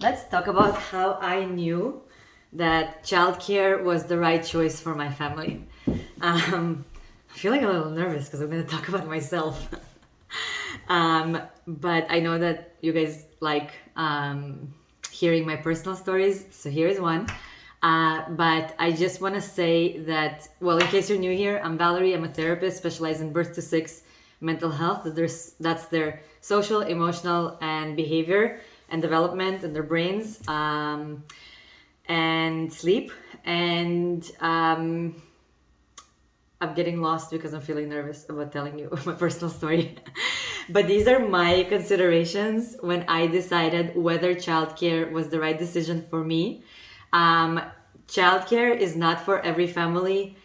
Let's talk about how I knew that childcare was the right choice for my family. I feel like I'm a little nervous because I'm going to talk about myself. But I know that you guys like hearing my personal stories, so here's one. But I just want to say that, well, in case you're new here, I'm Valerie. I'm a therapist specialized in birth to six mental health. That's their social, emotional, and behavior and development and their brains and sleep. And I'm getting lost because I'm feeling nervous about telling you my personal story. But these are my considerations when I decided whether childcare was the right decision for me. Childcare is not for every family.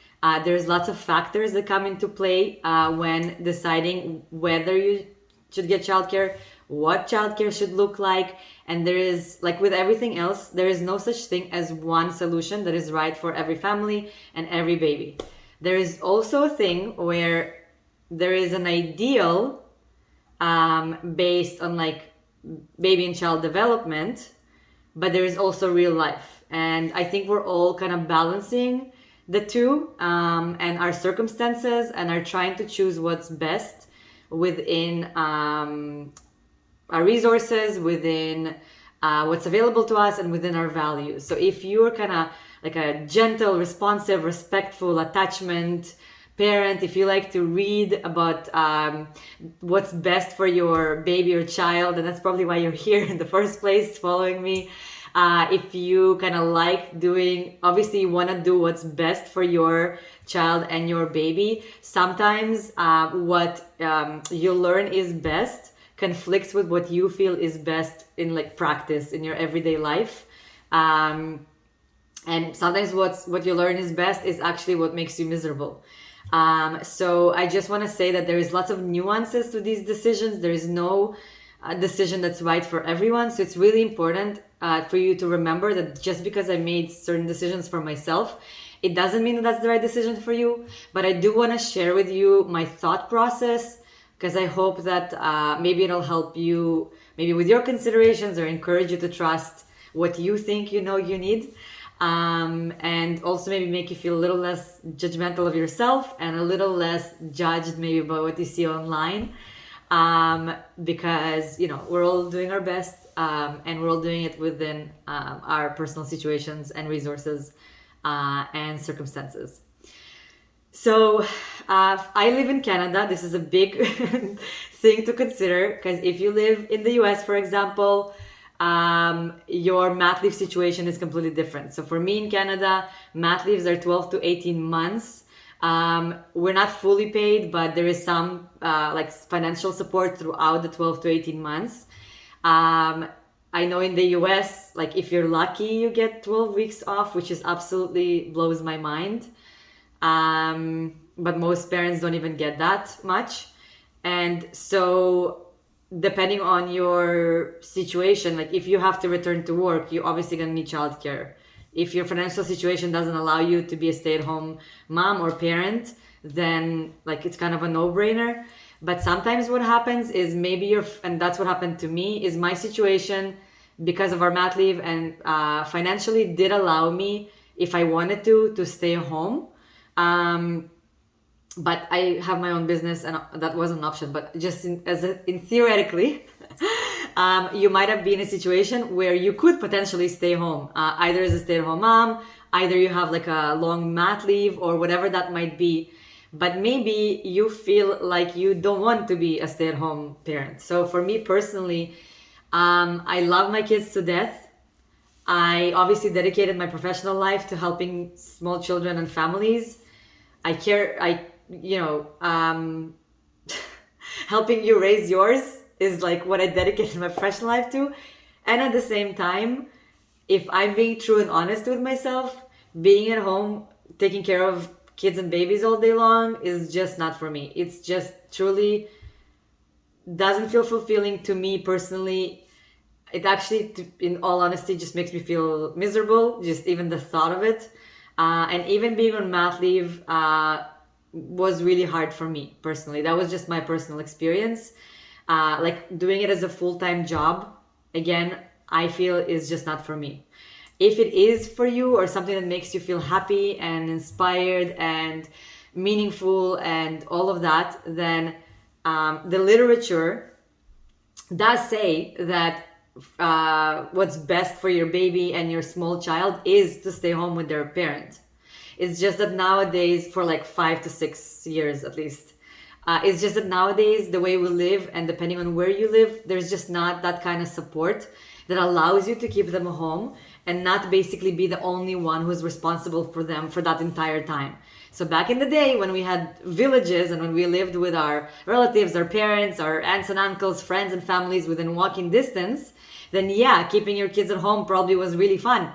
There's lots of factors that come into play when deciding whether you should get childcare, what childcare should look like. And there is, like with everything else, there is no such thing as one solution that is right for every family and every baby. There is also a thing where there is an ideal based on like baby and child development, but there is also real life. And I think we're all kind of balancing the two and our circumstances and are trying to choose what's best within our resources, within what's available to us, and within our values. So if you're kind of like a gentle, responsive, respectful, attachment parent, if you like to read about what's best for your baby or child, and that's probably why you're here in the first place following me. If you kind of like doing, obviously you want to do what's best for your child and your baby. Sometimes what you learn is best conflicts with what you feel is best in like practice in your everyday life. And sometimes what you learn is best is actually what makes you miserable. So I just want to say that there is lots of nuances to these decisions. There is no decision that's right for everyone. So it's really important for you to remember that just because I made certain decisions for myself, it doesn't mean that that's the right decision for you. But I do want to share with you my thought process, because I hope that maybe it'll help you maybe with your considerations or encourage you to trust what you think you know you need. And also maybe make you feel a little less judgmental of yourself and a little less judged maybe by what you see online. Because, you know, we're all doing our best and we're all doing it within our personal situations and resources and circumstances. So I live in Canada. This is a big thing to consider, because if you live in the US, for example, your mat leave situation is completely different. So for me in Canada, mat leaves are 12 to 18 months. We're not fully paid, but there is some like financial support throughout the 12 to 18 months. I know in the US, like if you're lucky, you get 12 weeks off, which is absolutely blows my mind. But most parents don't even get that much. And so depending on your situation, like if you have to return to work, you're obviously going to need childcare. If your financial situation doesn't allow you to be a stay-at-home mom or parent, then like it's kind of a no-brainer. But sometimes what happens is maybe and that's what happened to me, is my situation, because of our mat leave and financially did allow me, if I wanted to stay home. But I have my own business and that wasn't an option. But just in theoretically, you might have been in a situation where you could potentially stay home, either as a stay-at-home mom, either you have like a long mat leave or whatever that might be. But maybe you feel like you don't want to be a stay-at-home parent. So for me personally, I love my kids to death. I obviously dedicated my professional life to helping small children and families. Helping you raise yours is like what I dedicated my professional life to. And at the same time, if I'm being true and honest with myself, being at home, taking care of kids and babies all day long is just not for me. It's just truly doesn't feel fulfilling to me personally. It actually, in all honesty, just makes me feel miserable, just even the thought of it. And even being on mat leave was really hard for me personally. That was just my personal experience. Like doing it as a full-time job, again, I feel is just not for me. If it is for you or something that makes you feel happy and inspired and meaningful and all of that, then the literature does say that what's best for your baby and your small child is to stay home with their parent. It's just that nowadays, for like 5 to 6 years at least, it's just that nowadays, the way we live and depending on where you live, there's just not that kind of support that allows you to keep them home and not basically be the only one who's responsible for them for that entire time. So back in the day when we had villages and when we lived with our relatives, our parents, our aunts and uncles, friends and families within walking distance, then yeah, keeping your kids at home probably was really fun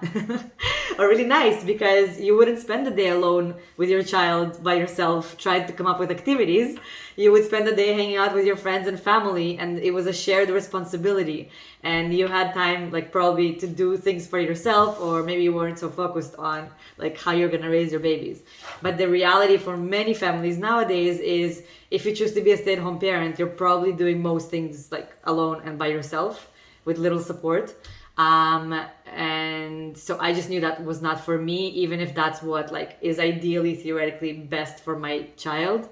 or really nice, because you wouldn't spend the day alone with your child by yourself trying to come up with activities. You would spend the day hanging out with your friends and family, and it was a shared responsibility, and you had time like probably to do things for yourself, or maybe you weren't so focused on like how you're going to raise your babies. But the reality for many families nowadays is, if you choose to be a stay-at-home parent, you're probably doing most things like alone and by yourself with little support. And so I just knew that was not for me, even if that's what like is ideally theoretically best for my child,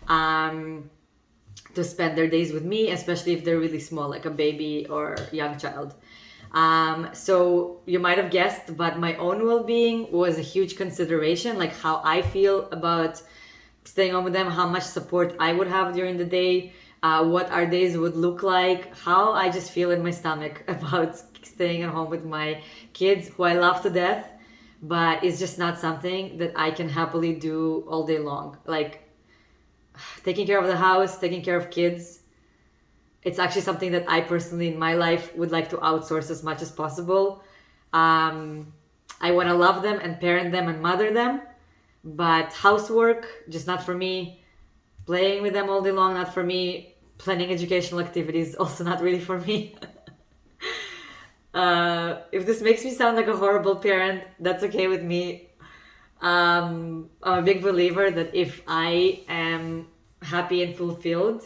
to spend their days with me, especially if they're really small, like a baby or young child. So you might have guessed, but my own well-being was a huge consideration, like how I feel about staying home with them, how much support I would have during the day, what our days would look like, how I just feel in my stomach about staying at home with my kids, who I love to death, but it's just not something that I can happily do all day long. Like taking care of the house, taking care of kids, it's actually something that I personally in my life would like to outsource as much as possible. I want to love them and parent them and mother them, but housework, just not for me. Playing with them all day long, not for me. Planning educational activities, also not really for me. If this makes me sound like a horrible parent, that's okay with me. I'm a big believer that if I am happy and fulfilled,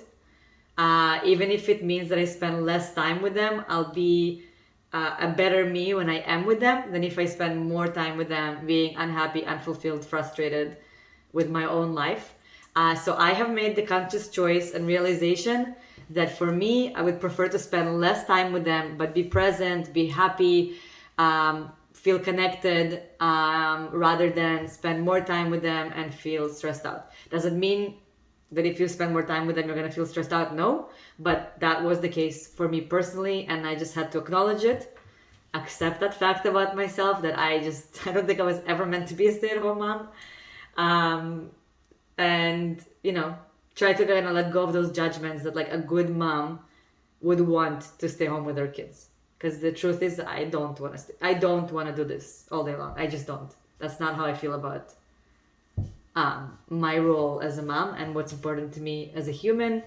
even if it means that I spend less time with them, I'll be a better me when I am with them than if I spend more time with them being unhappy, unfulfilled, frustrated with my own life. So I have made the conscious choice and realization that for me, I would prefer to spend less time with them, but be present, be happy, feel connected, rather than spend more time with them and feel stressed out. Does it mean that if you spend more time with them, you're going to feel stressed out? No, but that was the case for me personally, and I just had to acknowledge it, accept that fact about myself, that I don't think I was ever meant to be a stay-at-home mom. And, try to kind of let go of those judgments that like a good mom would want to stay home with her kids. Because the truth is, I don't want to do this all day long. I just don't. That's not how I feel about my role as a mom and what's important to me as a human.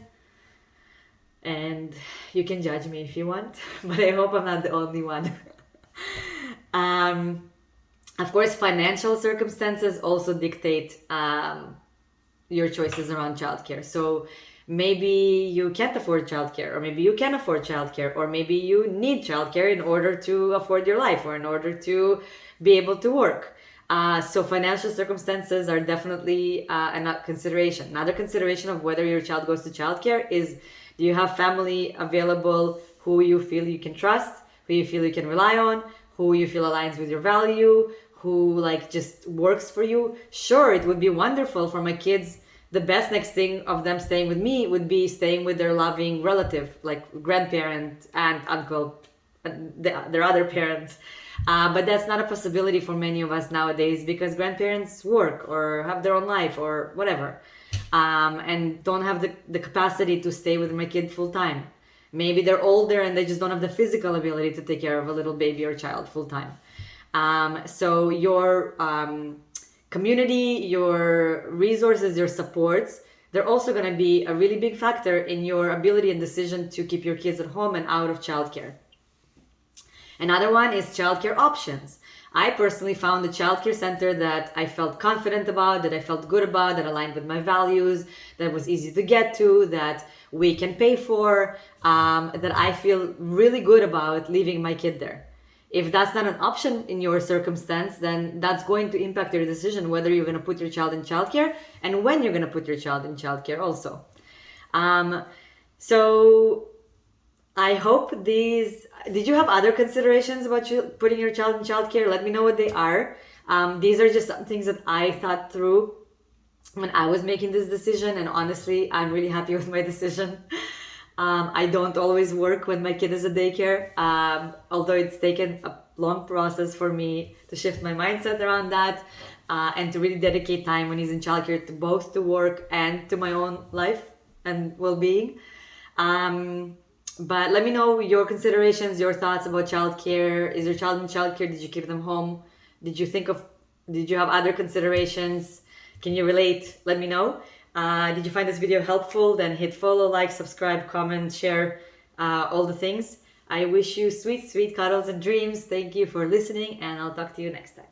And you can judge me if you want, but I hope I'm not the only one. Of course, financial circumstances also dictate your choices around childcare. So maybe you can't afford childcare, or maybe you can afford childcare, or maybe you need childcare in order to afford your life or in order to be able to work. So financial circumstances are definitely a consideration. Another consideration of whether your child goes to childcare is, do you have family available who you feel you can trust, who you feel you can rely on, who you feel aligns with your value, who like just works for you? Sure, it would be wonderful for my kids. The best next thing of them staying with me would be staying with their loving relative, like grandparent, aunt, uncle, their other parents. But that's not a possibility for many of us nowadays, because grandparents work or have their own life or whatever, and don't have the capacity to stay with my kid full time. Maybe they're older and they just don't have the physical ability to take care of a little baby or child full time. So your community, your resources, your supports, they're also going to be a really big factor in your ability and decision to keep your kids at home and out of childcare. Another one is childcare options. I personally found a childcare center that I felt confident about, that I felt good about, that aligned with my values, that was easy to get to, that we can pay for, that I feel really good about leaving my kid there. If that's not an option in your circumstance, then that's going to impact your decision whether you're going to put your child in childcare and when you're going to put your child in childcare also. So I hope these. Did you have other considerations about putting your child in childcare? Let me know what they are. These are just some things that I thought through when I was making this decision, and honestly, I'm really happy with my decision. I don't always work when my kid is at daycare, although it's taken a long process for me to shift my mindset around that and to really dedicate time when he's in childcare to both to work and to my own life and well-being. But let me know your considerations, your thoughts about childcare. Is your child in childcare? Did you keep them home? Did you have other considerations? Can you relate? Let me know. Did you find this video helpful? Then hit follow, like, subscribe, comment, share, all the things. I wish you sweet, sweet cuddles and dreams. Thank you for listening, and I'll talk to you next time.